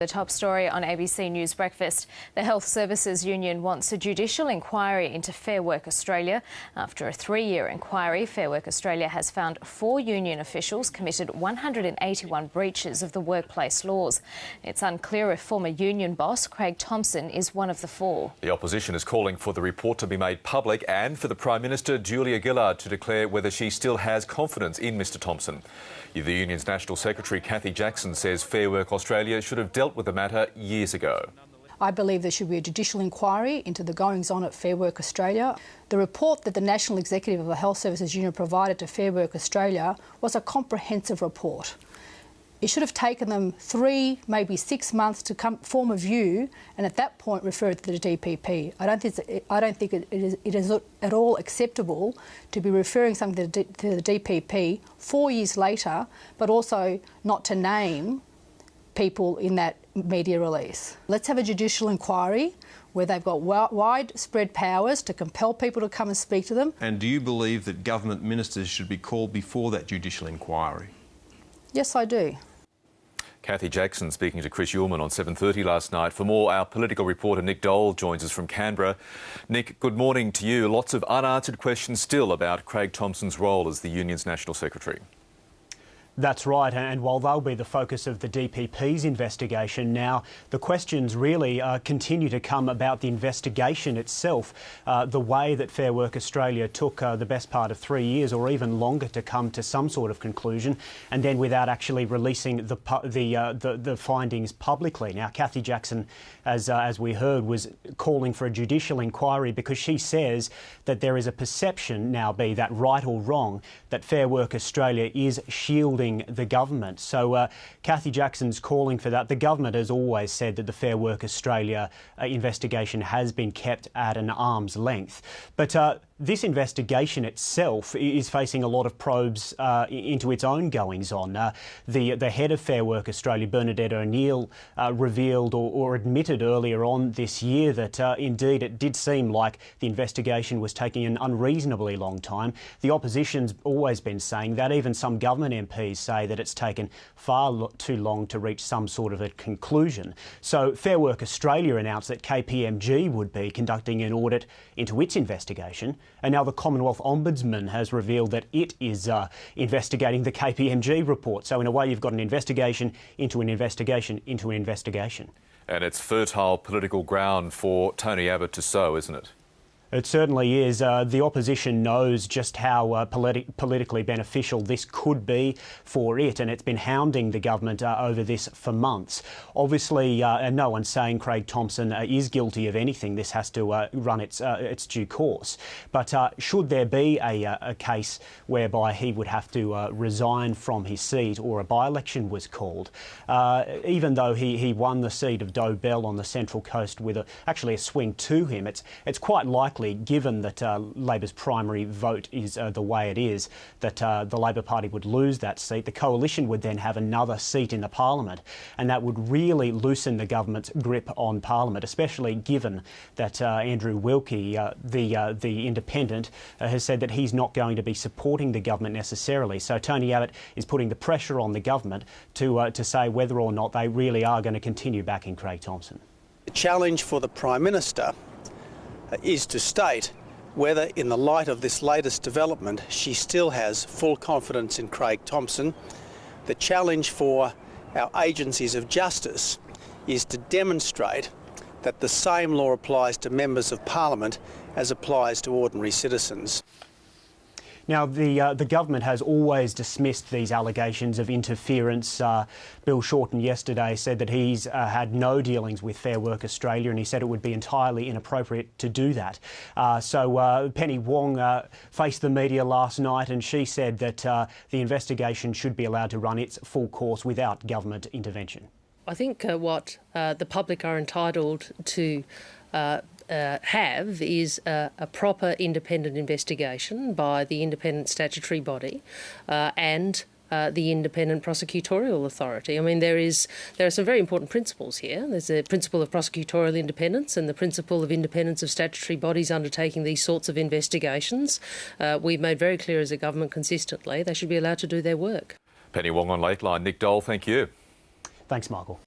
The top story on ABC News Breakfast. The Health Services Union wants a judicial inquiry into Fair Work Australia. After a 3-year inquiry, Fair Work Australia has found 4 union officials committed 181 breaches of the workplace laws. It's unclear if former union boss Craig Thomson is one of the 4. The opposition is calling for the report to be made public and for the Prime Minister, Julia Gillard, to declare whether she still has confidence in Mr Thomson. The union's National Secretary, Cathy Jackson, says Fair Work Australia should have dealt with the matter years ago. I believe there should be a judicial inquiry into the goings-on at Fair Work Australia. The report that the National Executive of the Health Services Union provided to Fair Work Australia was a comprehensive report. It should have taken them 3, maybe 6 months to form a view and at that point refer it to the DPP. I don't think it is at all acceptable to be referring something to the DPP 4 years later, but also not to name people in that media release. Let's have a judicial inquiry where they've got widespread powers to compel people to come and speak to them. And do you believe that government ministers should be called before that judicial inquiry? Yes, I do. Cathy Jackson speaking to Chris Uhlmann on 7:30 last night. For more, our political reporter Nick Dole joins us from Canberra. Nick, good morning to you. Lots of unanswered questions still about Craig Thomson's role as the union's National Secretary. That's right, and while they'll be the focus of the DPP's investigation now, the questions really continue to come about the investigation itself, the way that Fair Work Australia took the best part of 3 years or even longer to come to some sort of conclusion, and then without actually releasing the findings publicly. Now, Cathy Jackson, as we heard, was calling for a judicial inquiry because she says that there is a perception, now be that right or wrong, that Fair Work Australia is shielding the government. So Cathy Jackson's calling for that. The government has always said that the Fair Work Australia investigation has been kept at an arm's length. But this investigation itself is facing a lot of probes into its own goings-on. The head of Fair Work Australia, Bernadette O'Neill, revealed or admitted earlier on this year that indeed it did seem like the investigation was taking an unreasonably long time. The opposition's always been saying that. Even some government MPs say that it's taken far too long to reach some sort of a conclusion. So Fair Work Australia announced that KPMG would be conducting an audit into its investigation. And now the Commonwealth Ombudsman has revealed that it is investigating the KPMG report. So in a way, you've got an investigation into an investigation into an investigation. And it's fertile political ground for Tony Abbott to sow, isn't it? It certainly is. The opposition knows just how politically beneficial this could be for it, and it's been hounding the government over this for months. Obviously, no one's saying Craig Thomson is guilty of anything. This has to run its due course. But should there be a case whereby he would have to resign from his seat or a by-election was called, even though he won the seat of Doe Bell on the Central Coast with actually a swing to him, it's quite likely, given that Labor's primary vote is the way it is, that the Labor Party would lose that seat. The coalition would then have another seat in the Parliament, and that would really loosen the government's grip on Parliament, especially given that Andrew Wilkie, the independent, has said that he's not going to be supporting the government necessarily. So Tony Abbott is putting the pressure on the government to say whether or not they really are going to continue backing Craig Thomson. The challenge for the Prime Minister is to state whether, in the light of this latest development, she still has full confidence in Craig Thomson. The challenge for our agencies of justice is to demonstrate that the same law applies to members of Parliament as applies to ordinary citizens. Now, the government has always dismissed these allegations of interference. Bill Shorten yesterday said that he's had no dealings with Fair Work Australia, and he said it would be entirely inappropriate to do that. So Penny Wong faced the media last night, and she said that the investigation should be allowed to run its full course without government intervention. I think what the public are entitled to have is a proper independent investigation by the independent statutory body and the independent prosecutorial authority. I mean, there are some very important principles here. There's the principle of prosecutorial independence and the principle of independence of statutory bodies undertaking these sorts of investigations. We've made very clear as a government consistently they should be allowed to do their work. Penny Wong on Lateline. Nick Dole, thank you. Thanks, Michael.